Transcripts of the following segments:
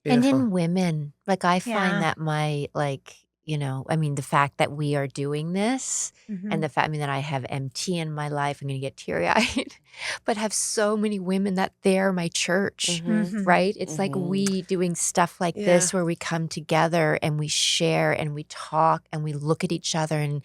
And Beautiful. in women, like, I find Yeah. that I mean, the fact that we are doing this and Mhm. the fact, I mean, that I have MT in my life, I'm gonna get teary-eyed, but have so many women that they're my church, Mhm. Mhm. right? It's like Mhm. we doing stuff like Yeah. this where we come together and we share and we talk and we look at each other and,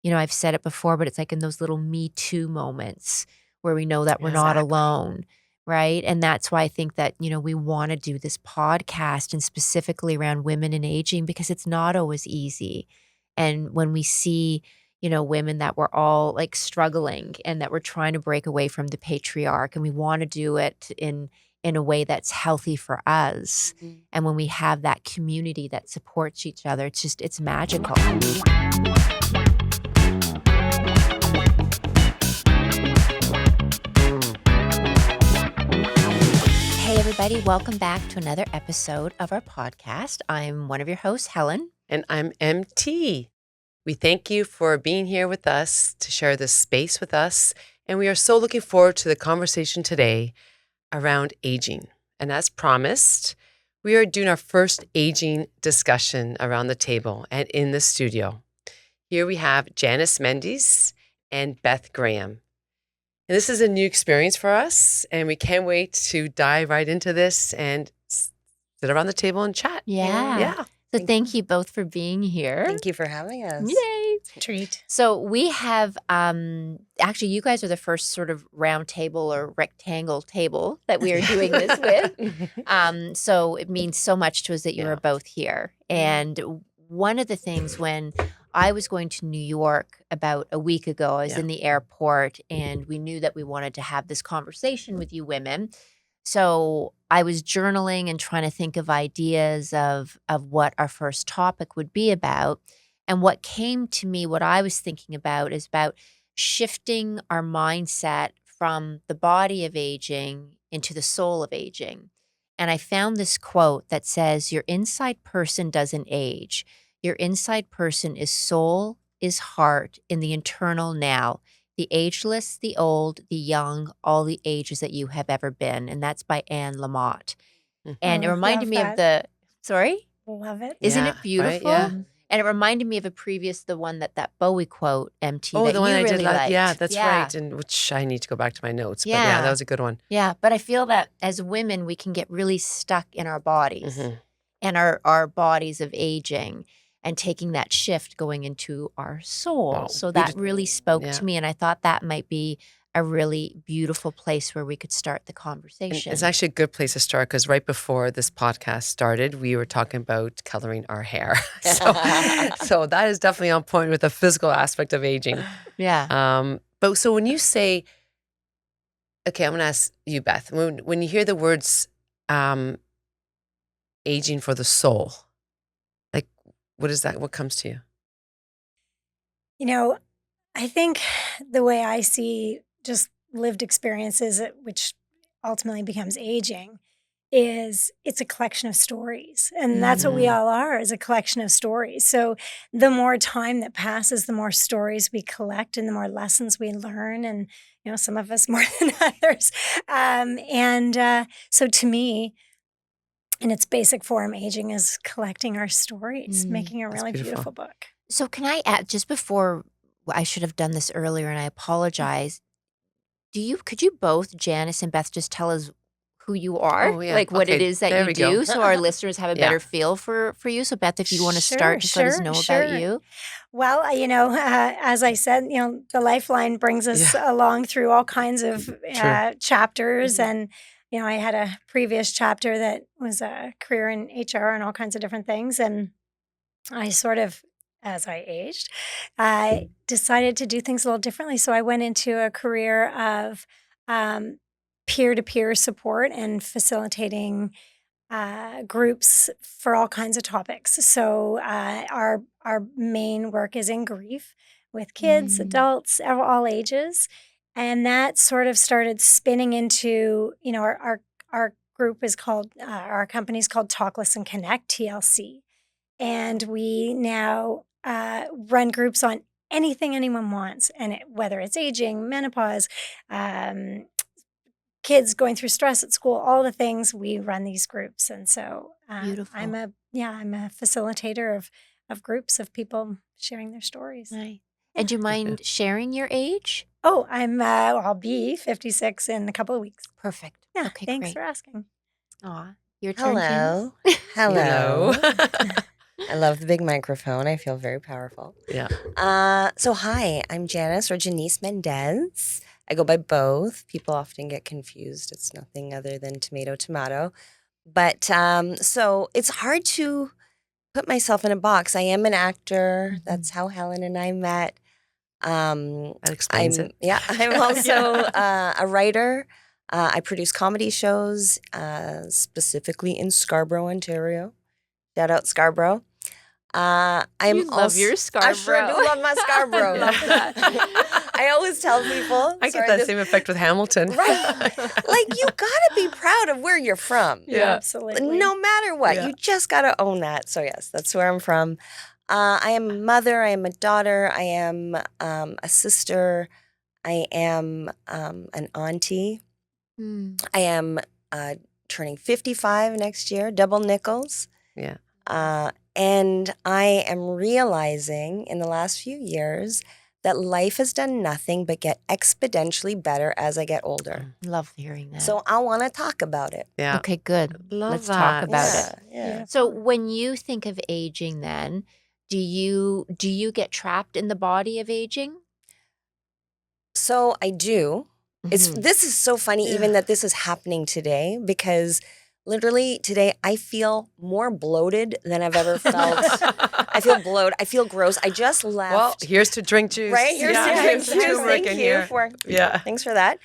I've said it before, but it's like in those little me too moments where we know that we're Yeah. not Exactly. alone. Right. And that's why I think that, we want to do this podcast and specifically around women and aging because it's not always easy. And when we see, women that we're all like struggling and that we're trying to break away from the patriarch and we want to do it in a way that's healthy for us. Mhm. And when we have that community that supports each other, it's magical. Hey, everybody, welcome back to another episode of our podcast. I'm one of your hosts, Helen. And I'm MT. We thank you for being here with us to share this space with us. And we are so looking forward to the conversation today around aging. And as promised, we are doing our first aging discussion around the table and in the studio. Here we have Janice Mendes and Beth Graham. And this is a new experience for us, and we can't wait to dive right into this and sit around the table and chat. Yeah. Yeah. So thank you both for being here. Thank you for having us. Yay. Treat. So we have actually you guys are the first sort of round table or rectangle table that we are doing this with. So it means so much to us that you are both here. And one of the things when I was going to New York about a week ago, I was in the airport and we knew that we wanted to have this conversation with you women. So I was journaling and trying to think of ideas of what our first topic would be about. And what came to me, what I was thinking about is about shifting our mindset from the body of aging into the soul of aging. And I found this quote that says, "Your inside person doesn't age. Your inside person is soul, is heart in the eternal now. The ageless, the old, the young, all the ages that you have ever been." And that's by Anne Lamott. And it Oh, reminded love me of that. sorry? Love it. Isn't Yeah. it Right. beautiful? Yeah. And it reminded me of the one that Bowie quote, MT, Oh, that the one you I did really liked. Yeah, that's Yeah. right. And which I need to go back to my notes. But yeah, that Yeah. was a good one. Yeah. But I feel that as women, we can get really stuck in our bodies Mhm. and our bodies of aging and taking that shift going into our soul. Wow. So that really spoke to me. And I thought that might be a really beautiful place where we could start the And conversation. it's actually a good place to start because right before this podcast started, we were talking about coloring our hair. So that is definitely on point with the physical aspect of aging. Yeah. But so when you say, okay, I'm going to ask you, Beth, when you hear the words aging for the soul, like what is that? What comes to you? You know, I think the way I see just lived experiences, which ultimately becomes aging, is it's a collection of stories. And that's what we Mm. all are, is a collection of stories. So the more time that passes, the more stories we collect and the more lessons we learn. And, some of us more than others. So to me, in its basic form, aging is collecting our stories, making a That's really beautiful. beautiful book. So can I add just before I should have done this earlier and I apologize. Could you both, Janice and Beth, just tell us who you are? Oh, yeah. Like what it Okay, is that there you we go. do so our listeners have a Yeah. better feel for you. So Beth, if you want to Sure, start, just let us know about you. Well, as I said, the lifeline brings us Yeah. along through all kinds of True. chapters. Mhm. And, I had a previous chapter that was a career in HR and all kinds of different things. And I sort of, as I aged, I decided to do things a little differently. So I went into a career of peer-to-peer support and facilitating groups for all kinds of topics. So our main work is in grief with kids, adults, all ages, and that sort of started spinning into our group is called our company is called Talk Listen Connect TLC, and we now run groups on anything anyone wants, and whether it's aging, menopause. kids going through stress at school, all the things, we run these groups. And so Beautiful. I'm a facilitator of groups of people sharing their stories. Nice. And do you mind sharing your age? Oh, I'll be 56 in a couple of weeks. Perfect. Yeah. Okay, Thanks great. for asking. Aw, your turn, Hello. Janice. Hello. Hello. I love the big microphone. I feel very powerful. Yeah. So hi, I'm Janice or Janice Mendes. I go by both. People often get confused. It's nothing other than tomato. But so it's hard to put myself in a box. I am an actor. That's how Helen and I met. That explains it. Yeah, I'm also a writer. I produce comedy shows, specifically in Scarborough, Ontario. Shout out Scarborough. I'm You love your Scarborough. I sure do love my Scarborough. I love that. I always tell people. I get that same effect with Hamilton. Right. Like, you gotta be proud of where you're from. Yeah. Absolutely. No matter what, Yeah. you just gotta own that. So yes, that's where I'm from. I am a mother. I am a daughter. I am a sister. I am an auntie. I am turning 55 next year, double nickels. Yeah. And I am realizing in the last few years that life has done nothing but get exponentially better as I get older. Love hearing that. So I want to talk about it. Yeah. Okay, good. Love Let's that. talk about it. Yeah. So when you think of aging then, do you get trapped in the body of aging? So I do. Mhm. This is so funny even that this is happening today, because literally today I feel more bloated than I've ever felt. I feel bloated. I feel gross. I just left. Well, here's to drink juice. Right? Here's yeah. to drink juice. turmeric Thank in you here. for Yeah. Thanks for that.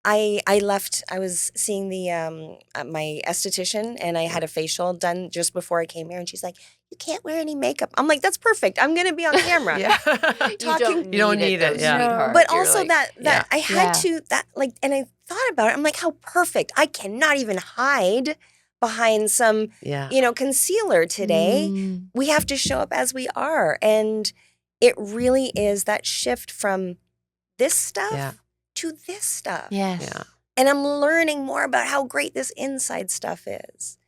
I left. I was seeing the my esthetician, and I had a facial done just before I came here, and she's like, "You can't wear any makeup." I'm like, "That's perfect. I'm gonna be on camera." Yeah. Talking- You don't need it, though, yeah. sweetheart. But You're also like- that Yeah. I had Yeah. to and I thought about it. I'm like, how perfect. I cannot even hide behind some Yeah. concealer today. Mm, We have to show up as we are, and it really is that shift from this stuff Yeah. to this stuff. yes. Yeah. And I'm learning more about how great this inside stuff is.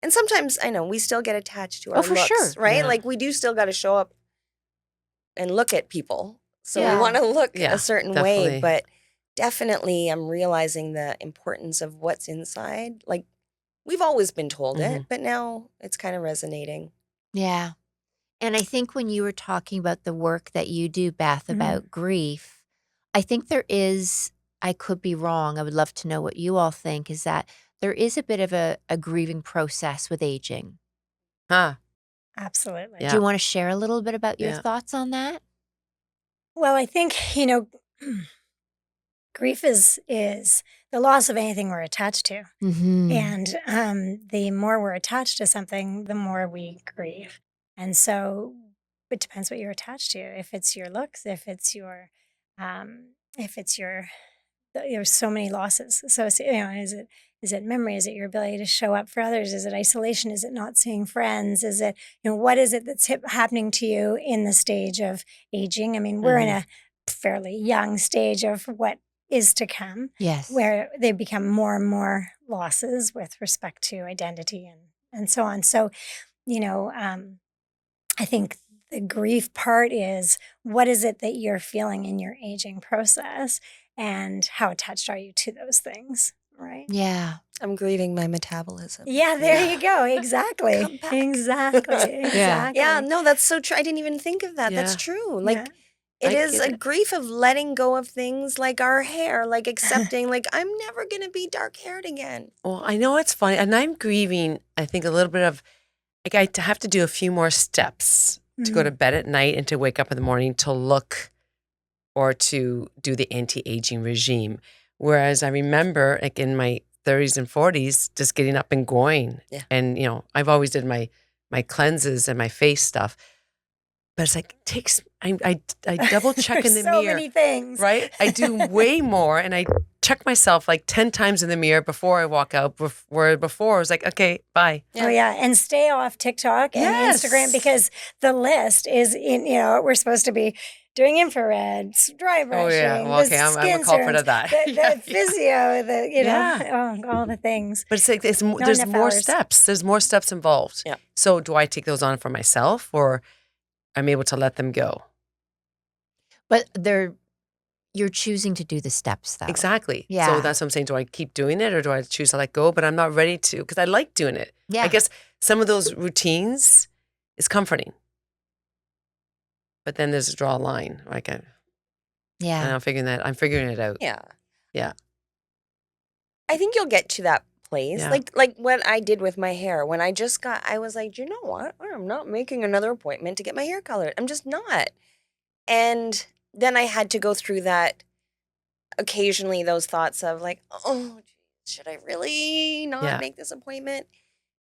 And sometimes I know we still get attached to our for looks, sure. right? Yeah. Like, we do still got to show up and look at people. So Yeah. we want to look Yeah, a certain definitely. way, but definitely I'm realizing the importance of what's inside. Like, we've always been told it, but now it's kind of resonating. Yeah. And I think when you were talking about the work that you do, Beth, Mhm. about grief, I think there is, I could be wrong, I would love to know what you all think, is that there is a bit of a grieving process with aging. Huh. Absolutely. Yeah. Do you want to share a little bit about your Yeah. thoughts on that? Well, I think, grief is the loss of anything we're attached to. Mm-hmm. And the more we're attached to something, the more we grieve. And so it depends what you're attached to. If it's your looks, if it's your, there's so many losses. So it's, is it memory? Is it your ability to show up for others? Is it isolation? Is it not seeing friends? Is it, what is it that's happening to you in the stage of aging? I mean, we're in a fairly young stage of what is to come, Yes. where they become more and more losses with respect to identity and so on. So, I think the grief part is, what is it that you're feeling in your aging process, and how attached are you to those things, right? Yeah. I'm grieving my metabolism. Yeah, there you go. Exactly. Come back. Exactly. Yeah, no, that's so true. I didn't even think of that. That's Yeah. true. Like, Yeah. it I is get a it. grief of letting go of things like our hair, like accepting, like, I'm never going to be dark haired again. Well, I know it's funny, and I'm grieving, I think, a little bit of, like, I have to do a few more steps to go to bed at night and to wake up in the morning to look or to do the anti-aging regime. Whereas I remember, like, in my 30s and 40s, just getting up and going. Yeah. And, I've always did my cleanses and my face stuff. But it's like, I double check in the so mirror. many things. Right? I do way more, and I check myself like 10 times in the mirror before I walk out, where before I was like, okay, bye. Oh yeah, and stay off TikTok and Yes. Instagram, because the list is we're supposed to be doing infrared, dry brushing, Oh yeah. Well, okay, the I'm skin a culprit serums, of that. the Yeah. physio, the Yeah. all the things. But it's like Not there's enough more hours. steps. There's more steps involved. Yeah. So do I take those on for myself, or I'm able to let them go? But you're choosing to do the steps though. Exactly. Yeah. So that's what I'm saying. Do I keep doing it, or do I choose to let go? But I'm not ready to, because I like doing it. Yeah. I guess some of those routines is comforting. But then there's a draw line. Like and Yeah. I'm figuring it out. Yeah. Yeah. I think you'll get to that place. Yeah. Like what I did with my hair. When I was like, you know what? I'm not making another appointment to get my hair colored. I'm just not. And then I had to go through that occasionally, those thoughts of like, oh, geez, should I really not Yeah. make this appointment?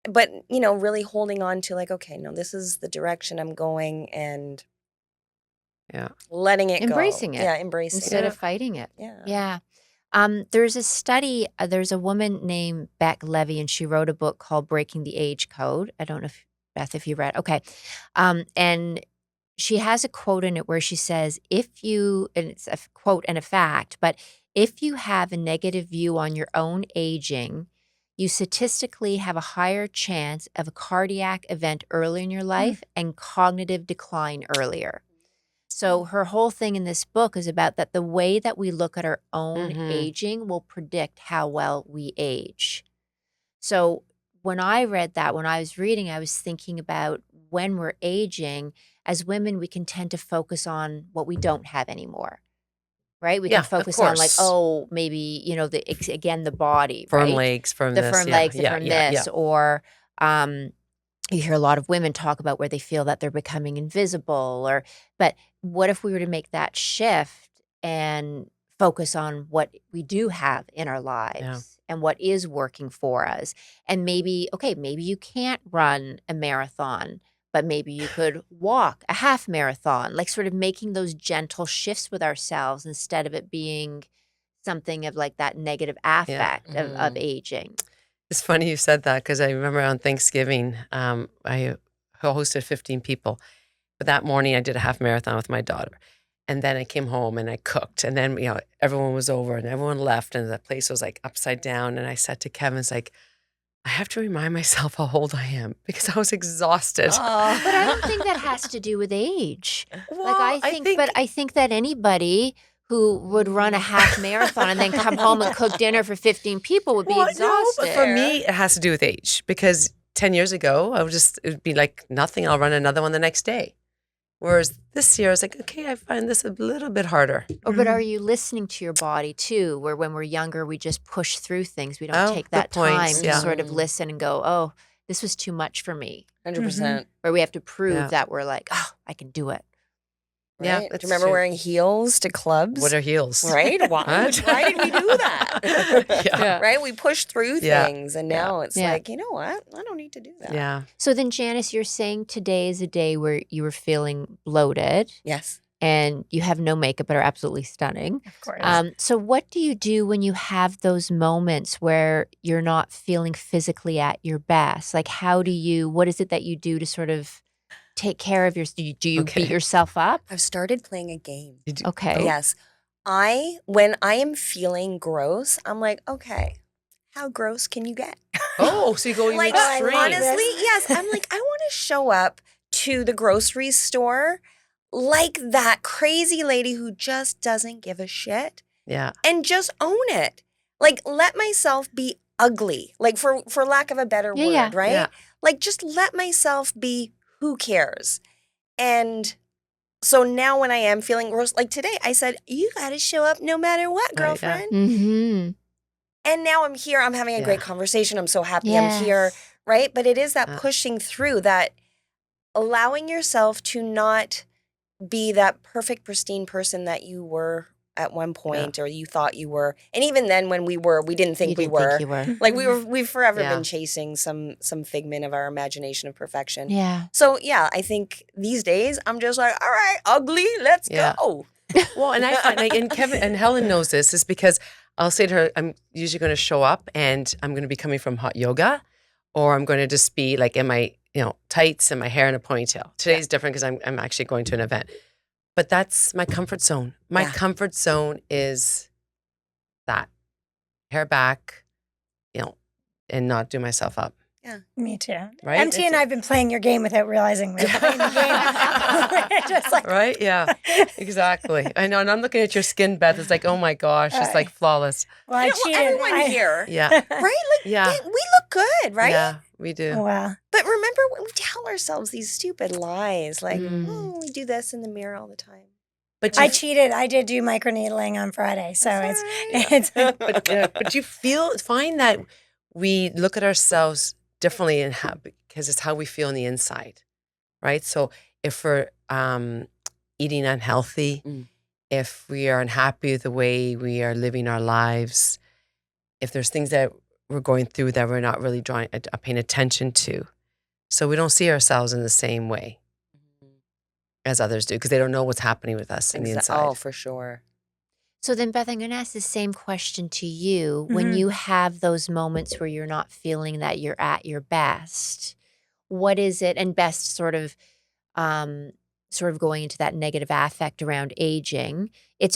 But, really holding on to like, okay, no, this is the direction I'm going, and Yeah. letting it Embracing go. it Yeah, embracing instead it. of fighting it. Yeah. Yeah. There's a study, there's a woman named Beck Levy, and she wrote a book called Breaking the Age Code. I don't know if, Beth, if you read. Okay. And she has a quote in it where she says, and it's a quote and a fact, but if you have a negative view on your own aging, you statistically have a higher chance of a cardiac event early in your life and cognitive decline earlier. So her whole thing in this book is about that the way that we look at our own aging will predict how well we age. So when I read that, when I was reading, I was thinking about when we're aging, as women, we can tend to focus on what we don't have anymore, right? We Yeah, can of focus on like, course. oh, maybe, again, the body, Firm right? legs, firm The this. firm Yeah. legs, the Yeah. firm Yeah. this, Yeah. or you hear a lot of women talk about where they feel that they're becoming invisible, but what if we were to make that shift and focus on what we do have in our lives and what is working for us? And maybe you can't run a marathon, but maybe you could walk a half marathon, like sort of making those gentle shifts with ourselves instead of it being something of like that negative affect of aging. It's funny you said that, because I remember on Thanksgiving, I hosted 15 people. But that morning I did a half marathon with my daughter. And then I came home and I cooked. And then, everyone was over and everyone left and the place was like upside down. And I said to Kevin, it's like, I have to remind myself how old I am, because I was exhausted. But I don't think that has to do with age. Well, I think that anybody who would run a half marathon and then come home and cook dinner for 15 people would be exhausted. No, but for me, it has to do with age, because 10 years ago, it would be like nothing. I'll run another one the next day. Whereas this year, I was like, okay, I find this a little bit harder. But are you listening to your body too, where when we're younger, we just push through things. We don't take that good points, time to yeah. sort of listen and go, oh, this was too much for me. 100%. Where we have to prove Yeah. that we're like, oh, I can do it. Yeah, Right? Do that's you remember true. wearing heels to clubs? What are heels? Right? Why did we do that? Yeah. Right? We pushed through Yeah. things, and now it's Yeah. like, you know what? I don't need to do that. Yeah. So then, Janice, you're saying today is a day where you were feeling bloated Yes. and you have no makeup but are absolutely stunning. Of course. So what do you do when you have those moments where you're not feeling physically at your best? Like what is it that you do to sort of take care of do you Okay. beat yourself up? I've started playing a game. Okay. Yes. When I am feeling gross, I'm like, okay, how gross can you get? Oh, so you go Like, extreme. honestly, yes. I'm like, I want to show up to the grocery store like that crazy lady who just doesn't give a shit, Yeah. and just own it. Like, let myself be ugly, like for lack of a better Yeah, word, yeah. right? Yeah. Like, just let myself be. Who cares? And so now when I am feeling gross, like today, I said, you got to show up no matter what, Right, yeah. girlfriend. Mm-hmm. And now I'm here. I'm having a great conversation. I'm so happy Yes. I'm here, right? But it is that Yeah. pushing through, that allowing yourself to not be that perfect, pristine person that you were at one point, or you thought you were. And even then when we didn't think we were. you were. Like we've forever Yeah. been chasing some figment of our imagination of perfection. Yeah. So yeah, I think these days I'm just like, all right, ugly, let's Yeah. go. Well, and I find, and Kevin and Helen knows this, is because I'll say to her, I'm usually going to show up and I'm going to be coming from hot yoga, or I'm going to just be like in my, tights and my hair in a ponytail. Today's different because I'm actually going to an event. But that's my comfort zone. My Yeah. comfort zone is that hair back, and not do myself up. Me too. Right? MT and I have been playing your game without realizing we're playing the game. We're just like, Right? Yeah, exactly. I know. And I'm looking at your skin, Beth. It's like, oh my gosh, it's like flawless. well, I cheated. everyone here, Yeah. right? Like, Yeah. we look good, right? Yeah, we do. Well, But remember when we tell ourselves these stupid lies, like, we do this in the mirror all the time. But I cheated. I did do microneedling on Friday, so it's but you find that we look at ourselves differently because it's how we feel on the inside, right? So if we're eating unhealthy, if we are unhappy with the way we are living our lives, if there's things that we're going through that we're not really paying attention to, so we don't see ourselves in the same way as others do because they don't know what's happening with us in the inside. Oh, for sure. So then, Beth, I'm going to ask the same question to you. When you have those moments where you're not feeling that you're at your best, what is it? And best sort of going into that negative affect around aging. It's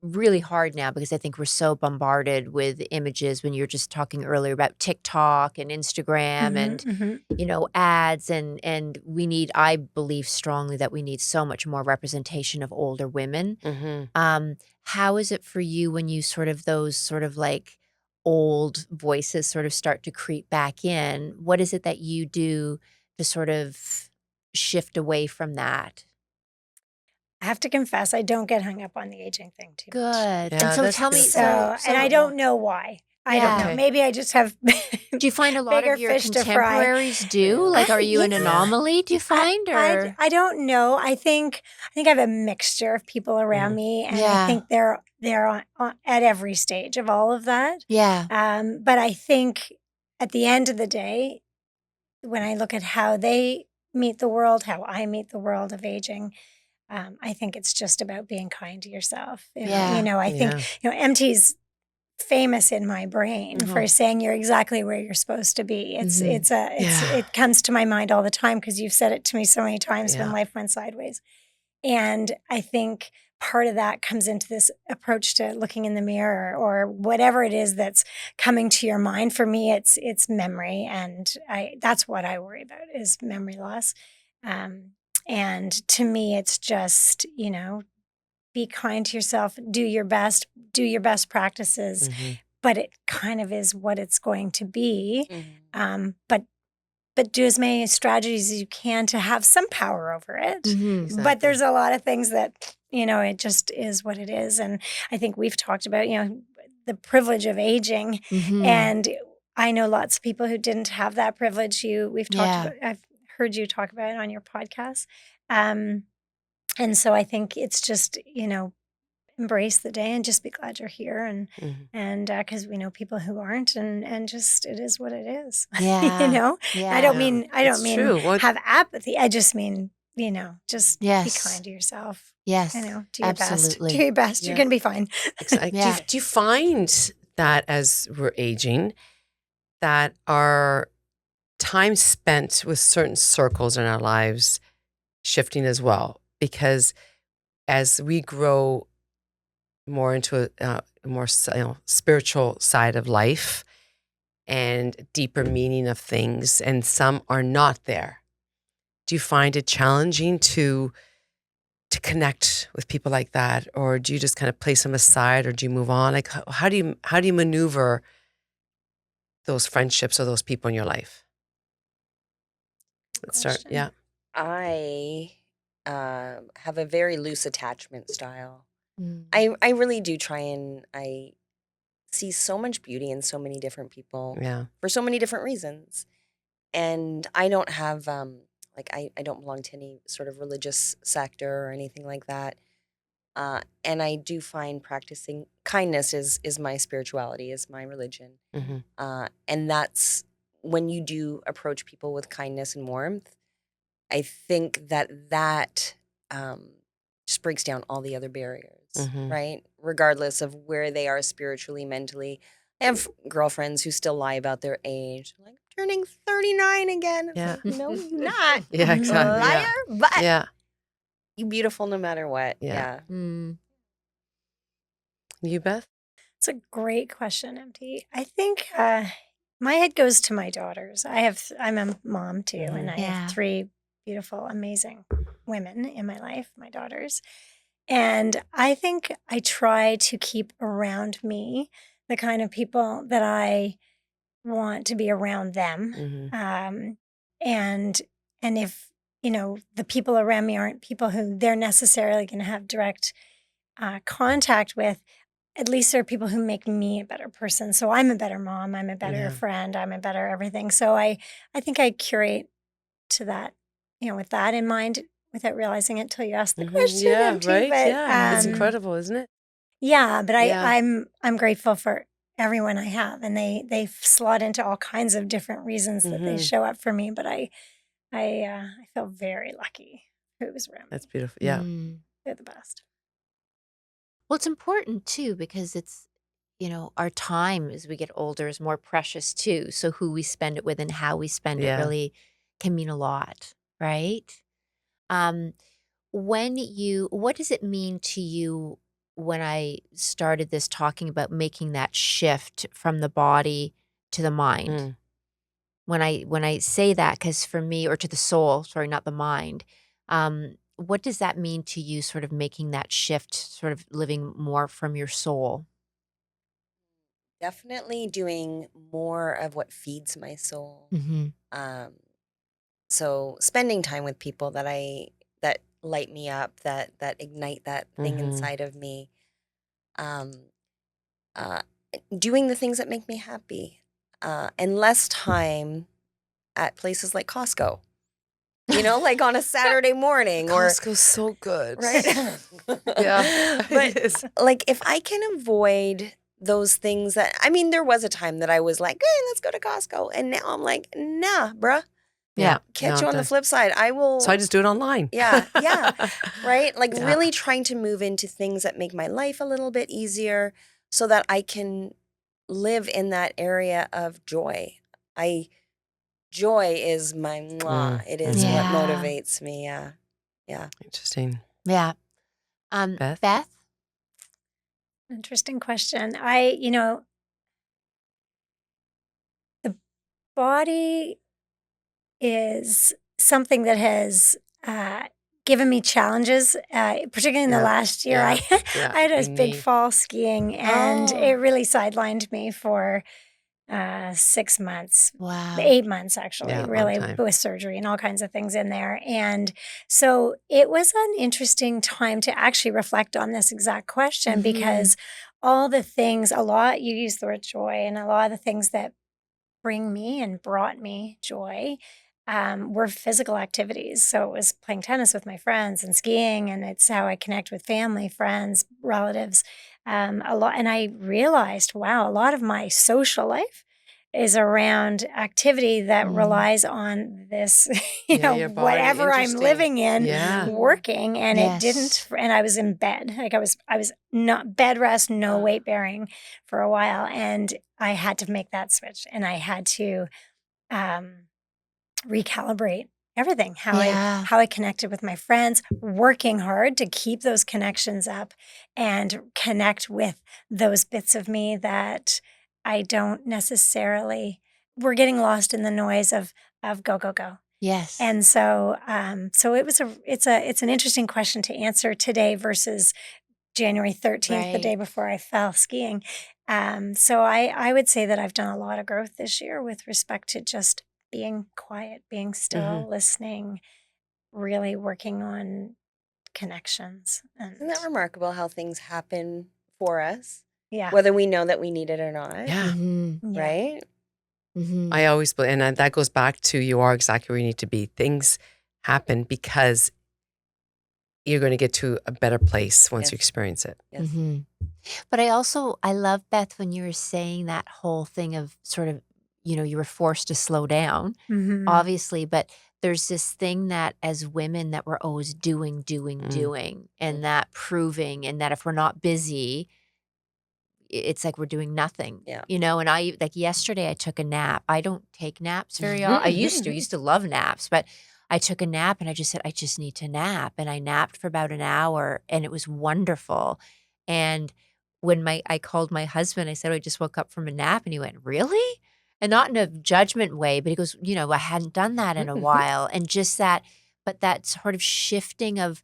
really hard now because I think we're so bombarded with images when you're just talking earlier about TikTok and Instagram and ads and I believe strongly that we need so much more representation of older women. How is it for you when you those like old voices sort of start to creep back in? What is it that you do to sort of shift away from that? I have to confess, I don't get hung up on the aging thing too much. Good. Yeah, And so that's tell me, good. So, and I don't know why. I don't know. Yeah. Maybe I just have. do you find a lot bigger of your fish to fry. contemporaries do? Like, are you an Yeah. anomaly, do you find? Or I don't know. I think I have a mixture of people around me, and I think they're on at every stage of all of that. yeah. But I think at the end of the day, when I look at how they meet the world, how I meet the world of aging, I think it's just about being kind to yourself. Yeah. I think MT's famous in my brain for saying you're exactly where you're supposed to be. It comes to my mind all the time because you've said it to me so many times when life went sideways. And I think part of that comes into this approach to looking in the mirror or whatever it is that's coming to your mind. For me, it's memory, and that's what I worry about is memory loss. And to me, it's just be kind to yourself, do your best practices, but it kind of is what it's going to be. But do as many strategies as you can to have some power over it. Exactly. But there's a lot of things that, it just is what it is. And I think we've talked about, the privilege of aging. And I know lots of people who didn't have that privilege. I've heard you talk about it on your podcast. And so I think it's just, embrace the day and just be glad you're here. And because we know people who aren't, and just, it is what it is. Yeah. I don't mean true. have apathy. I just mean, just be Yes. kind to yourself. Yes. Do your absolutely. best. Do your best. Yeah. You're going to be fine. Exactly. Yeah. Do you find that as we're aging, that our time spent with certain circles in our lives shifting as well? Because as we grow more into a more spiritual side of life and deeper meaning of things, and some are not there, do you find it challenging to connect with people like that, or do you just kind of place them aside, or do you move on? Like, how do you maneuver those friendships or those people in your life? Let's start. question. Yeah. I have a very loose attachment style. Mm. I really do try, and I see so much beauty in so many different people Yeah. for so many different reasons. And I don't have I don't belong to any sort of religious sector or anything like that. And I do find practicing kindness is my spirituality, is my religion. And that's when you do approach people with kindness and warmth, I think that just breaks down all the other barriers, right? Regardless of where they are spiritually, mentally. I have girlfriends who still lie about their age. Like, I'm turning 39 again. It's Yeah. like, no, you're not. Yeah, exactly. Liar. Yeah. But Yeah. You beautiful no matter what. Yeah. Mm. You, Beth? It's a great question, MT. I think my head goes to my daughters. I'm a mom too, and I Yeah. have 3 beautiful, amazing women in my life, my daughters. And I think I try to keep around me the kind of people that I want to be around them. Mm-hmm. And if the people around me aren't people who they're necessarily going to have direct contact with, at least there are people who make me a better person. So I'm a better mom, I'm a better Yeah. friend, I'm a better everything. So I think I curate to that, with that in mind, without realizing it till you ask the question. Yeah, MT, right? But, Yeah. It's incredible, isn't it? yeah, but Yeah. I'm grateful for everyone I have, and they slot into all kinds of different reasons that they show up for me. But I feel very lucky who was around me. That's beautiful. Yeah. Mm. They're the best. Well, it's important too because it's, our time as we get older is more precious too. So who we spend it with and how we spend it Yeah. really can mean a lot, right? Um, what does it mean to you when I started this talking about making that shift from the body to the mind? Mm. When I say that, because for me, or to the soul, sorry, not the mind, what does that mean to you, sort of making that shift, sort of living more from your soul? Definitely doing more of what feeds my soul. Mm-hmm. So spending time with people that light me up, that ignite that thing inside of me. Um, uh, Doing the things that make me happy, and less time at places like Costco. Like on a Saturday morning, or Costco's so good. right. Yeah, But it is. like if I can avoid those things there was a time that I was like, hey, let's go to Costco. And now I'm like, nah, bruh. Yeah. Catch No, you on the that's- flip side. I will. So I just do it online. Yeah, right? Like Yeah. really trying to move into things that make my life a little bit easier so that I can live in that area of joy. Joy is my mwah. It is what Yeah. motivates me. Yeah. Interesting. Yeah. Beth? Beth? Interesting question. The body is something that has given me challenges, particularly in the Yeah, last year. yeah, I had a your big knee. fall skiing, and Oh. it really sidelined me for 6 months. Wow. 8 months, actually, Yeah, long really, time. with surgery and all kinds of things in there. And so it was an interesting time to actually reflect on this exact question, because all the things, you use the word joy, and a lot of the things that bring me and brought me joy were physical activities. So it was playing tennis with my friends and skiing, and it's how I connect with family, friends, relatives, a lot. And I realized, wow, a lot of my social life is around activity that relies on this, Yeah, your body. whatever I'm Interesting. living in, Yeah. working. And it didn't, Yes. and I was in bed. Like I was not bed rest, no weight bearing for a while. And I had to make that switch, and I had to recalibrate everything, how I connected with my friends, working hard to keep those connections up and connect with those bits of me that I don't necessarily, we're getting lost in the noise of go, go, go. Yes. And so so it's an interesting question to answer today versus January 13th, the Right. day before I fell skiing. So I would say that I've done a lot of growth this year with respect to just being quiet, being still, listening, really working on connections. And Isn't that remarkable how things happen for us, yeah. whether we know that we need it or not? Yeah. Mm-hmm. Yeah. Right? Mm-hmm. I always believe, and that goes back to you are exactly where you need to be. Things happen because you're going to get to a better place once you Yes. experience it. Yes. But I love, Beth, when you were saying that whole thing of sort of, you were forced to slow down, obviously, but there's this thing that as women that we're always doing, and that proving, and that if we're not busy, it's like we're doing nothing, Yeah. and like yesterday I took a nap. I don't take naps very often. I used to love naps, but I took a nap and I just said, I just need to nap. And I napped for about an hour and it was wonderful. And when I called my husband, I said, I just woke up from a nap. And he went, really? And not in a judgment way, but he goes, I hadn't done that in a while. And just but that sort of shifting of,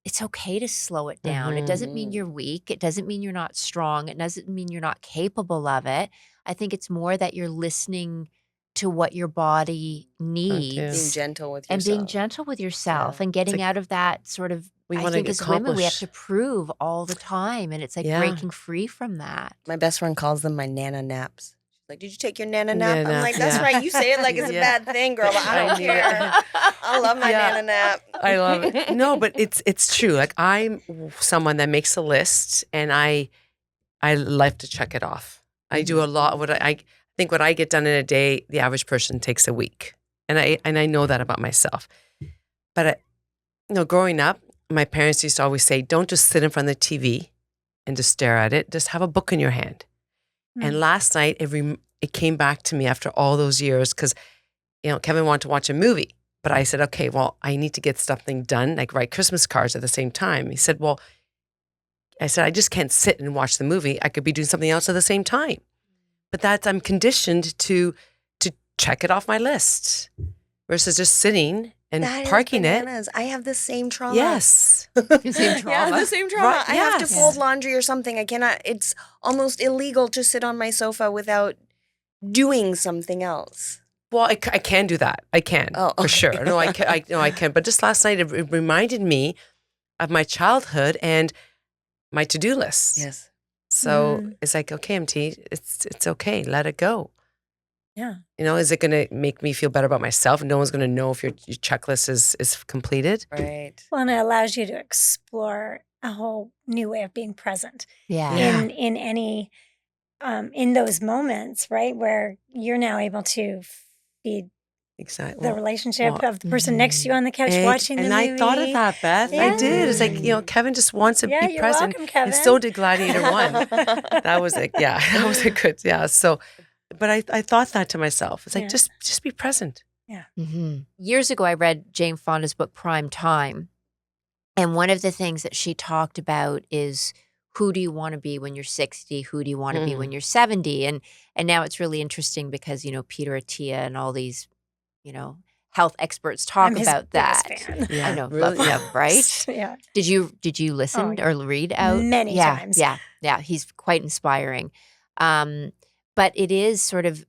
it's okay to slow it down. It doesn't mean you're weak. It doesn't mean you're not strong. It doesn't mean you're not capable of it. I think it's more that you're listening to what your body needs. Being gentle with yourself. And being gentle with yourself and getting out of that sort of, I think as women, we have to prove all the time. And it's like breaking free from that. My best friend calls them my Nana naps. Like, did you take your Nana nap? I'm like, that's right. You say it like it's a bad thing, girl. But I don't care. I love my Nana nap. I love it. No, but it's true. Like, I'm someone that makes a list, and I like to check it off. I do a lot. I think what I get done in a day, the average person takes a week, and I know that about myself. But growing up, my parents used to always say, "Don't just sit in front of the TV and just stare at it. Just have a book in your hand." And last night, it came back to me after all those years because, Kevin wanted to watch a movie. But I said, okay, well, I need to get something done, like write Christmas cards at the same time. He said, I just can't sit and watch the movie. I could be doing something else at the same time. But I'm conditioned to check it off my list versus just sitting and parking it. I have the same trauma. Yes. The same trauma. Yeah, the same trauma. Right, I have to fold laundry or something. I cannot, it's almost illegal to sit on my sofa without doing something else. Well, I can do that. I can, for sure. No, I can. But just last night, it reminded me of my childhood and my to-do list. Yes. So it's like, okay, MT, it's okay. Let it go. Yeah. Is it going to make me feel better about myself? No one's going to know if your checklist is completed. Right. Well, and it allows you to explore a whole new way of being present. Yeah. In any in those moments, right, where you're now able to feed the relationship of the person next to you on the couch watching the movie. And I thought of that, Beth. I did. It's like, Kevin just wants to be you're present. welcome, Kevin. And so did Gladiator 1. That was a good, So, but I thought that to myself. It's like, just be present. Yeah. Mm-hmm. Years ago, I read Jane Fonda's book, Prime Time. And one of the things that she talked about is, who do you want to be when you're 60? Who do you want to be when you're 70? And now it's really interesting because, Peter Attia and all these, health experts talk about that. Fan. Yeah, I know, really? love him, right? Yeah. Did you listen or read out? Many times. Yeah. He's quite inspiring. But it is sort of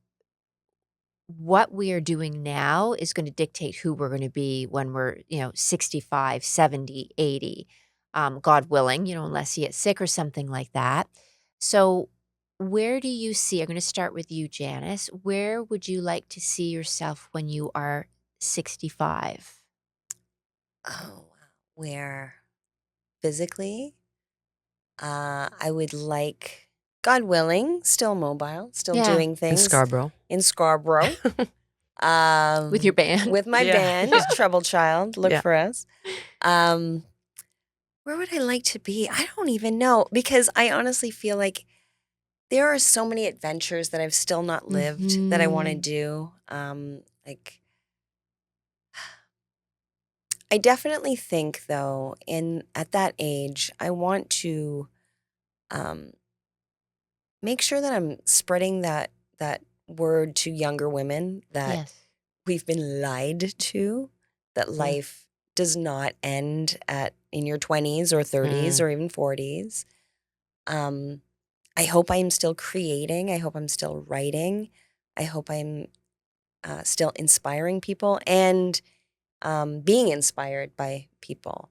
what we are doing now is going to dictate who we're going to be when we're, 65, 70, 80, God willing, unless you get sick or something like that. So where do you see, I'm going to start with you, Janice, where would you like to see yourself when you are 65? Oh, where physically, I would like, God willing, still mobile, still doing things. In Scarborough. With your band? With my band, Trouble Child, look for us. Where would I like to be? I don't even know, because I honestly feel like there are so many adventures that I've still not lived that I want to do. I definitely think, though, at that age, I want to make sure that I'm spreading that word to younger women that we've been lied to, that life does not end in your 20s or 30s or even 40s. I hope I'm still creating. I hope I'm still writing. I hope I'm still inspiring people and being inspired by people.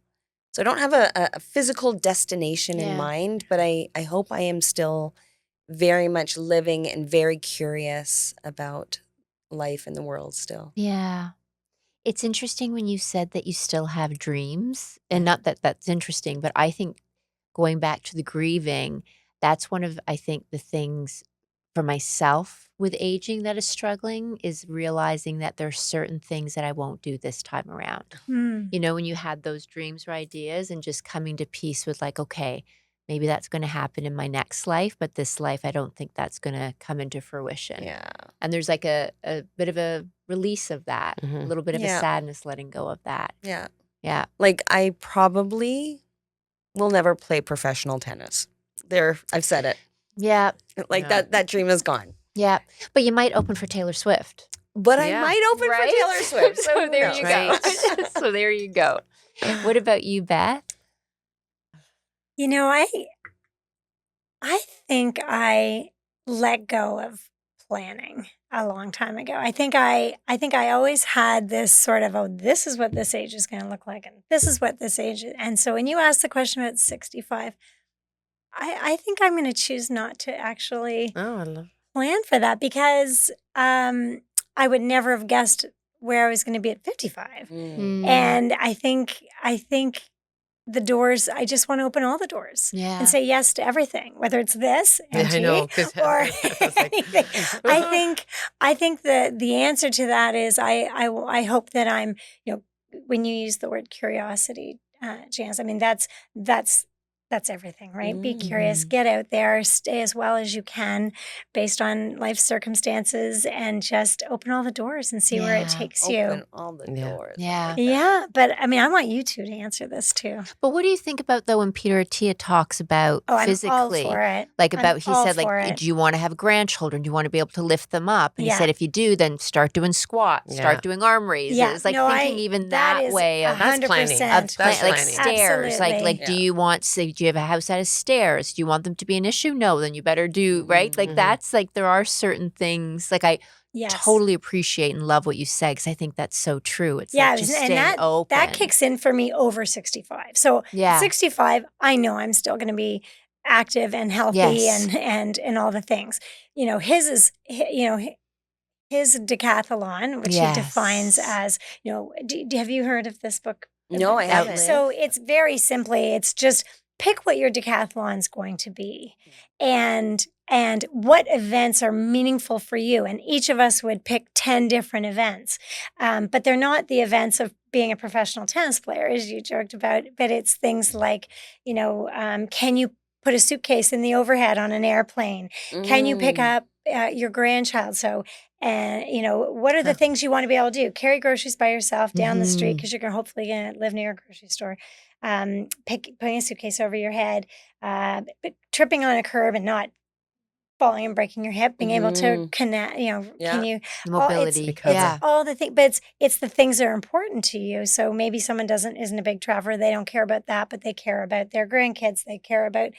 So I don't have a physical destination in mind, but I hope I am still very much living and very curious about life in the world still. Yeah. It's interesting when you said that you still have dreams, and not that that's interesting, but I think going back to the grieving, that's one of, I think, the things for myself with aging that is struggling is realizing that there are certain things that I won't do this time around. When you had those dreams or ideas and just coming to peace with like, okay, maybe that's going to happen in my next life, but this life, I don't think that's going to come into fruition. Yeah. And there's like a bit of a release of that, a Mhm. little bit of a Yeah. sadness letting go of that. Yeah. Yeah. Like, I probably will never play professional tennis. I've said it. Yeah. Like, Yeah. that dream is gone. Yeah. But you might open for Taylor Swift. But I Yeah. might open for Taylor Swift. So who there knows? you Right. go. So there you go. What about you, Beth? You know, I think I let go of planning a long time ago. I think I always had this sort of, oh, this is what this age is going to look like, and this is what this age is. And so when you ask the question about 65, I think I'm going to choose not to actually Oh, I love. plan for that because I would never have guessed where I was going to be at 55. Mm. And I think the doors, I just want to open all the doors Yeah. and say yes to everything, whether it's this, Yeah, I MT, know. 'Cause or I was like, anything. I think the answer to that is I hope that I'm, when you use the word curiosity, Janice, I mean, that's everything, right? Be curious, Mhm. get out there, stay as well as you can based on life circumstances, and just open all the doors and see where it Yeah. takes Open you. all the Yeah. doors. I Yeah. like that. Yeah, but I mean, I want you two to answer this too. But what do you think about, though, when Peter Attia talks about Oh, I'm all physically? for it. Like I'm about, he all said, for like, it. do you want to have grandchildren? Do you want to be able to lift them up? And he Yeah. said, if you do, then start doing squats, Yeah. start doing arm raises. Yeah, Like no, thinking even that that is way of 100%. That's like planning. stairs. Like Absolutely. do you want, say, do you have a house that has stairs? Do you want them to be an issue? No, then you better do, right? Like Mhm. that's like, there are certain things, like I Yes. totally appreciate and love what you said, because I think that's so true. It's Yeah, like just and staying open. that kicks in for me over 65. So Yeah. 65, I know I'm still going to be active and healthy Yes. and all the things. His is his decathlon, which he defines Yes. as, have you heard of this book? No, I haven't. So it's very simply, it's just pick what your decathlon's going to be and what events are meaningful for you. And each of us would pick 10 different events. But they're not the events of being a professional tennis player, as you joked about, but it's things like, can you put a suitcase in the overhead on an airplane? Can you pick up your grandchild? So, what are the things you want to be able to do? Carry groceries by yourself down the street, because you're hopefully going to live near a grocery store. Putting a suitcase over your head, but tripping on a curb and not falling and breaking your hip, being able to connect, Yeah. can you Mobility. It's Yeah. all the things, but it's the things that are important to you. So maybe someone isn't a big traveler, they don't care about that, but they care about their grandkids, they care about.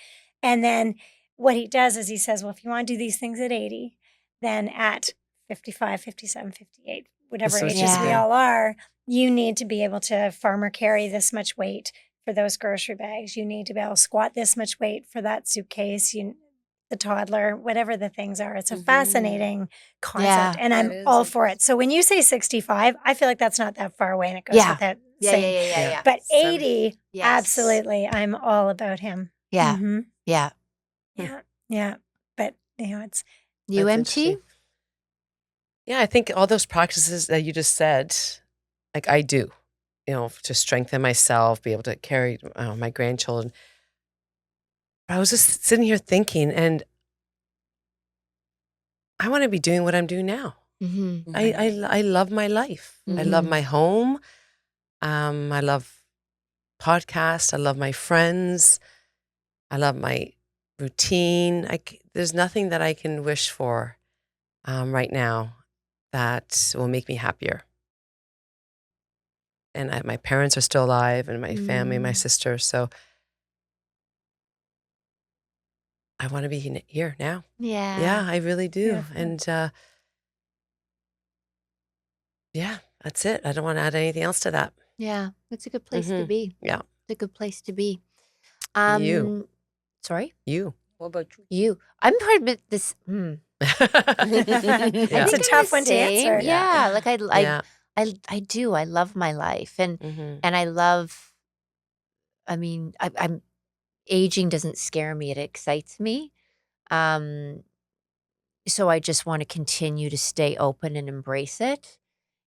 And then what he does is he says, well, if you want to do these things at 80, then at 55, 57, 58, whatever So ages Yeah. we all are, you need to be able to farmer carry this much weight for those grocery bags. You need to be able to squat this much weight for that suitcase. The toddler, whatever the things are. It's a fascinating concept, Yeah. and That I'm is all for it. So when you say 65, I feel like that's not that far away, and it goes Yeah. without Yeah. saying. Yeah. But Seven. 80, Yes. absolutely, I'm all about him. Yeah. Mhm. Yeah. Yeah. But it's You, That's MT? interesting. Yeah, I think all those practices that you just said, like I do, to strengthen myself, be able to carry my grandchildren. I was just sitting here thinking, and I want to be doing what I'm doing now. Mm-hmm. I love my life. I love Mhm. my home. I love podcasts. I love my friends. I love my routine. There's nothing that I can wish for right now that will make me happier. And my parents are still alive, and my family, my sister. So I want to be here now. Yeah. Yeah, I really do. Beautiful. And yeah, that's it. I don't want to add anything else to that. Yeah. It's a good place to Mhm. be. Yeah. It's a good place to be. You. Sorry? You. What about you? You. I'm part of this. Yeah. It's a I'm tough the one to same. answer. Yeah. Like Yeah. I do. I love my life. And Mhm. I love, I mean, I'm aging doesn't scare me. It excites me. So I just want to continue to stay open and embrace it.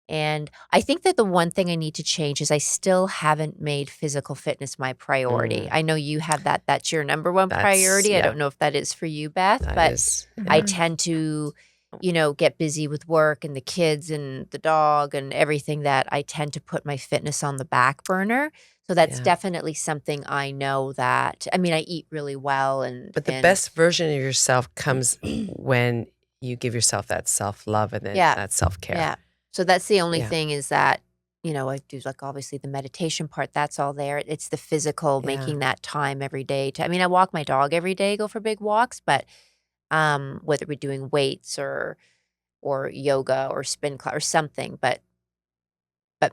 And I think that the one thing I need to change is I still haven't made physical fitness my priority. I know you have that. That's your number one priority. I don't know if that is for you, Beth, That but is. I tend to, get busy with work and the kids and the dog and everything, that I tend to put my fitness on the back burner. So that's Yeah. definitely something I know that, I mean, I eat really well But the best version of yourself comes when you give yourself that self-love and then that self-care. Yeah. So that's the only thing, is that, I do, like, obviously the meditation part, that's all there. It's the physical, making that time every day I walk my dog every day, go for big walks, but whether we're doing weights or yoga or spin class or something, but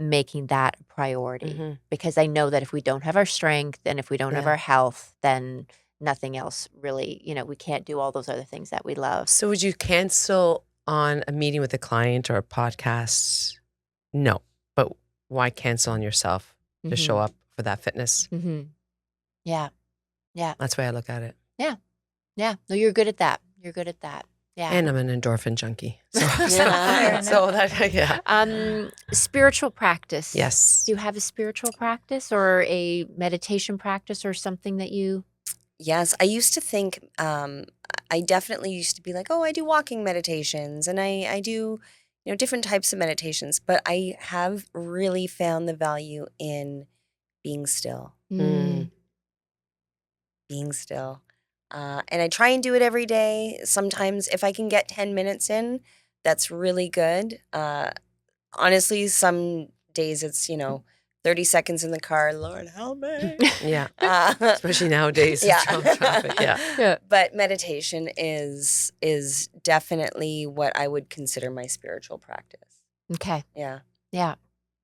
making that a priority, because I know that if we don't have our strength and if we don't have our health, then nothing else really, we can't do all those other things that we love. So would you cancel on a meeting with a client or a podcast? No. But why cancel on yourself to show up for that fitness? Yeah. Yeah. That's the way I look at it. Yeah. Yeah. No, you're good at that. You're good at that. Yeah. And I'm an endorphin junkie. So, spiritual practice. Yes. Do you have a spiritual practice or a meditation practice or something that you? Yes, I used to think, I definitely used to be like, oh, I do walking meditations and I do, different types of meditations, but I have really found the value in being still, being still. And I try and do it every day. Sometimes if I can get 10 minutes in, that's really good. Honestly, some days it's, 30 seconds in the car, Lord help me. Yeah. Especially nowadays. Yeah. Traffic. Yeah. But meditation is definitely what I would consider my spiritual practice. Okay. Yeah. Yeah.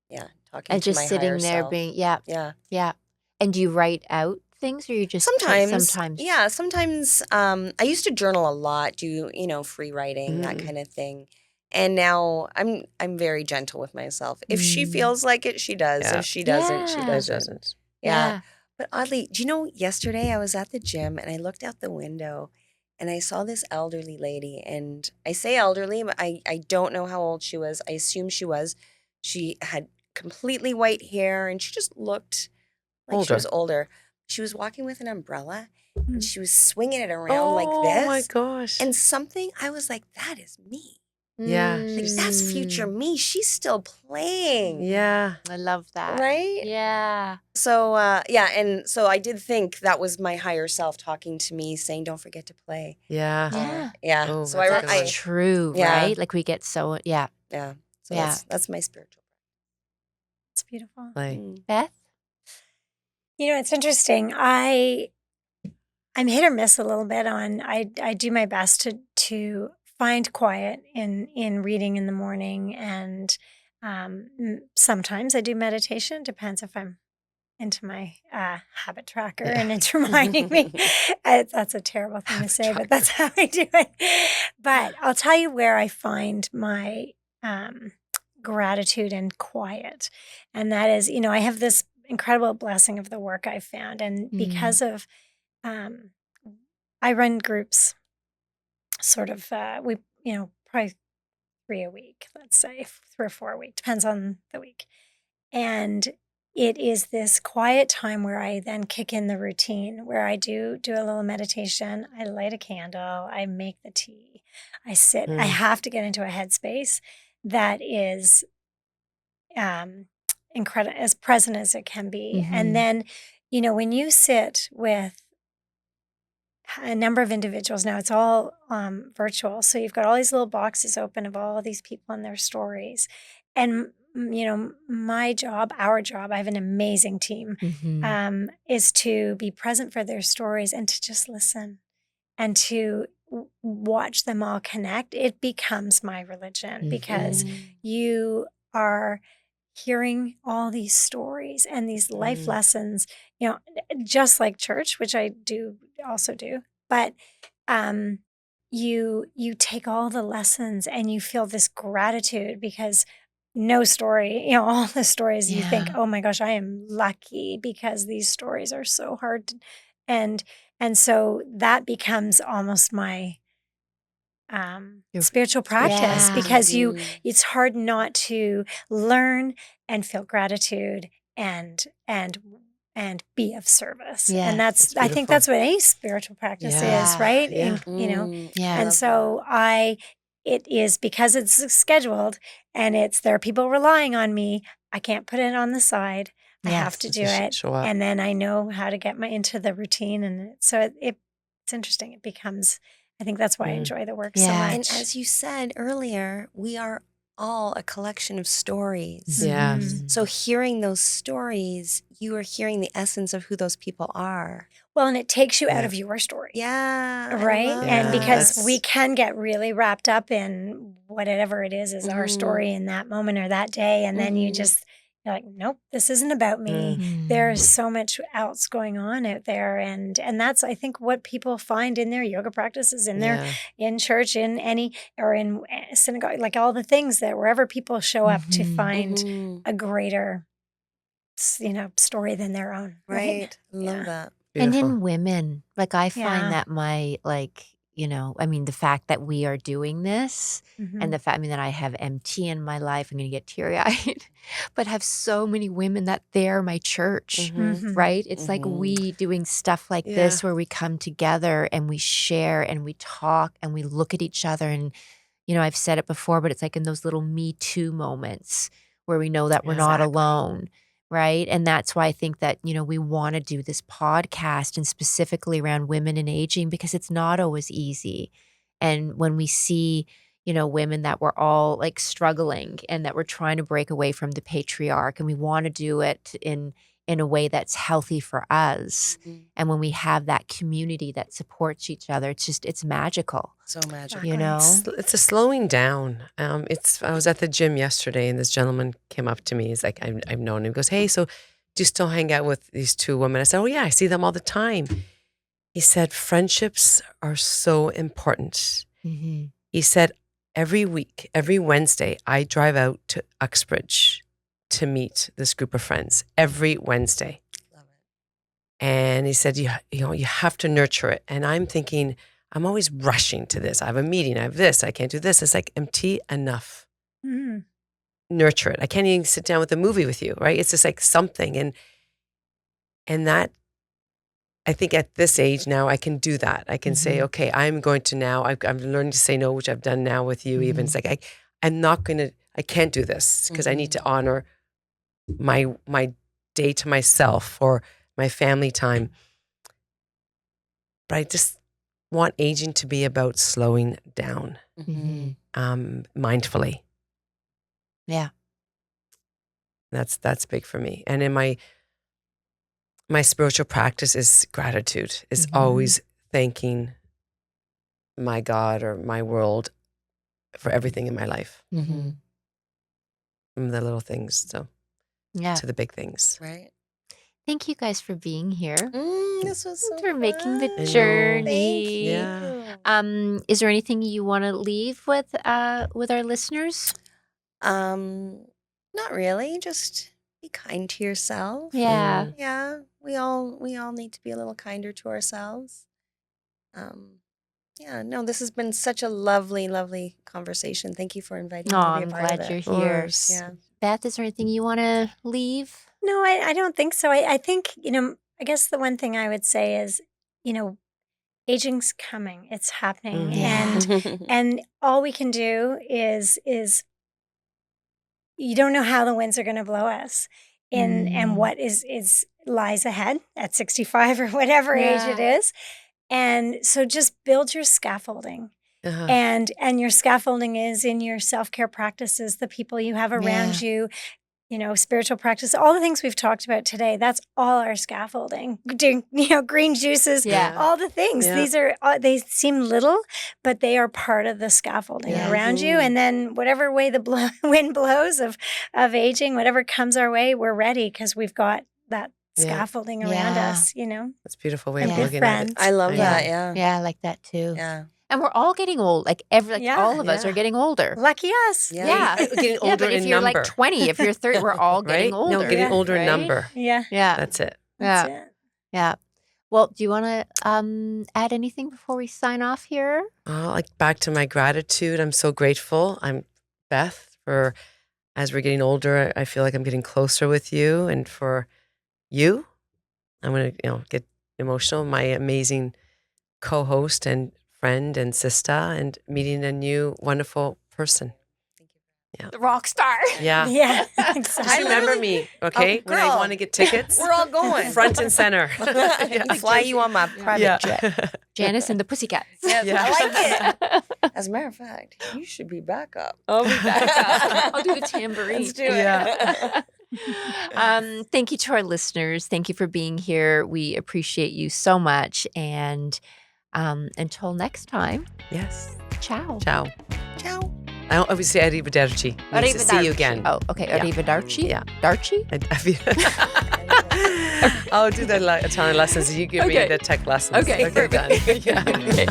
Yeah. Talking And to just my sitting higher there self. being, Yeah. And do you write out things, or you just Sometimes. Yeah. Sometimes I used to journal a lot, do, free writing, that kind of thing. And now I'm very gentle with myself. If she feels like it, she does. Yeah. If she doesn't, she Yeah. doesn't. Yeah. But oddly, do you know, yesterday I was at the gym and I looked out the window and I saw this elderly lady. And I say elderly, but I don't know how old she was. I assume she was. She had completely white hair and she just looked like she was older. She was walking with an umbrella and she was swinging it around like this. Oh my gosh. And something, I was like, that is me. Yeah. Like, that's future me. She's still playing. Yeah. I love that. Right? Yeah. So, and so I did think that was my higher self talking to me, saying, don't forget to play. Yeah. Yeah. Oh, So that's a good one. That's true, right? Like we get so, Yeah. So that's my spiritual. It's beautiful. Like, Beth? It's interesting. I'm hit or miss a little bit on, I do my best to find quiet in reading in the morning, and sometimes I do meditation. Depends if I'm into my habit tracker and it's reminding me. That's a terrible thing to say, but that's how I do it. But I'll tell you where I find my gratitude and quiet, and that is, I have this incredible blessing of the work I've found, and because of I run groups, sort of, we, probably 3 a week, let's say 3 or 4 a week, depends on the week. And it is this quiet time where I then kick in the routine, where I do a little meditation. I light a candle, I make the tea, I sit. I have to get into a headspace that is incredible, as present as it can be. And then, when you sit with a number of individuals, now it's all virtual, so you've got all these little boxes open of all these people and their stories, and my job, our job, I have an amazing team, is to be present for their stories and to just listen and to watch them all connect. It becomes my religion, because you are hearing all these stories and these life lessons, just like church, which I do also do, but you take all the lessons and you feel this gratitude, because no story, all the stories you think, oh my gosh, I am lucky because these stories are so hard and so that becomes almost my spiritual practice Yeah. because it's hard not to learn and feel gratitude and be of service. Yes. And That's I think beautiful. that's what any spiritual practice Yeah. is, right? Yeah. Yeah. And so it is because it's scheduled and there are people relying on me. I can't put it on the side. I have to Yes. do it. Show up. And then I know how to get into the routine. And so it's interesting. It becomes, I think that's why I enjoy the work so Yeah. much. And as you said earlier, we are all a collection of stories. Yes. So hearing those stories, you are hearing the essence of who those people are. Well, and it takes you out Yeah. of your story. Yeah. I Right. love And Yeah, because that's- we can get really wrapped up in whatever it is our story in that moment or that day. And then you're like, nope, this isn't about me. There's so much else going on out there. And that's, I think, what people find in their yoga practices, in church, in or in synagogue, like all the things that wherever people show up to find a greater, story than their own. Right. Love that. And Beautiful. in women, like I find Yeah. that the fact that we are doing this and the fact, that I have MT in my life, I'm going to get teary eyed, but have so many women that they're my church, right? It's like we doing stuff like this where we come together and we share and we talk and we look at each other. And, I've said it before, but it's like in those little Me Too moments where we know that we're not alone. Right. And that's why I think that, we want to do this podcast and specifically around women and aging because it's not always easy. And when we see, women that we're all like struggling and that we're trying to break away from the patriarch and we want to do it in a way that's healthy for us. And when we have that community that supports each other, it's magical. So magical. It's a slowing down. I was at the gym yesterday and this gentleman came up to me. He's like, I've known him. He goes, hey, so do you still hang out with these two women? I said, oh yeah, I see them all the time. He said, friendships are so important. He said, every week, every Wednesday, I drive out to Uxbridge to meet this group of friends every Wednesday. Love it. And he said, you have to nurture it. And I'm thinking, I'm always rushing to this. I have a meeting. I have this. I can't do this. It's like, MT, enough. Nurture it. I can't even sit down with a movie with you, right? It's just like something. And that, I think at this age now, I can do that. I can say, okay, I'm going to now, I'm learning to say no, which I've done now with you even. It's like, I can't do this because I need to honor my day to myself or my family time. But I just want aging to be about slowing down mindfully. Yeah. That's big for me. And in my spiritual practice is gratitude, is always thanking my God or my world for everything in my life. From the little things to the big things. Right. Thank you guys for being here. This was so For making the fun. journey. Yeah. Is there anything you want to leave with our listeners? Not really. Just be kind to yourself. Yeah. Yeah. We all need to be a little kinder to ourselves. This has been such a lovely, lovely conversation. Thank you for inviting me to be a I'm part of glad it. you're here. course. Yeah. Beth, is there anything you want to leave? No, I don't think so. I think, I guess the one thing I would say is, aging's coming. It's happening. And all we can do is you don't know how the winds are going to blow us and what is lies ahead at 65 or whatever age it is. And so just build your scaffolding. And your scaffolding is in your self-care practices, the people you have around you, spiritual practice, all the things we've talked about today, that's all our scaffolding. Doing, green juices, all the things. Yeah. These are, they seem little, but they are part of the scaffolding around you. And then whatever way the wind blows of aging, whatever comes our way, we're ready because we've got that scaffolding around us, That's a beautiful way And of good looking at it. friends. I love that. Yeah. Yeah, I like that too. Yeah. And we're all getting old. Like all of us are getting older. Lucky us. Yeah. Getting older but if in you're number. like 20, if you're 30, we're all getting Right? older. No, getting older in right? number. Yeah. Yeah. That's it. That's Yeah. it. Yeah. Well, do you want to add anything before we sign off here? Like back to my gratitude. I'm so grateful. I'm Beth for as we're getting older, I feel like I'm getting closer with you, and for you, I'm gonna get emotional. My amazing co-host and friend and sister, and meeting a new wonderful person. The rock star. Yeah. Yeah, Just exactly. remember me, okay? When I girl. want to get tickets, We're all going. front and center. Fly you on my private jet. Janice and the Pussycats. Yes, Yeah. I like it. As a matter of fact, you should be back up. I'll be back. I'll do the tambourine. Let's do it. Yeah. Thank you to our listeners. Thank you for being here. We appreciate you so much. And until next time, Yes. ciao. Ciao. Ciao. I don't always say arrivederci. Means to see you again. Oh, okay. Yeah. Arrivederci? Yeah. Darchi? I'll do the Italian lessons. You give me Okay. the tech lessons. Okay, done. Yeah. Okay.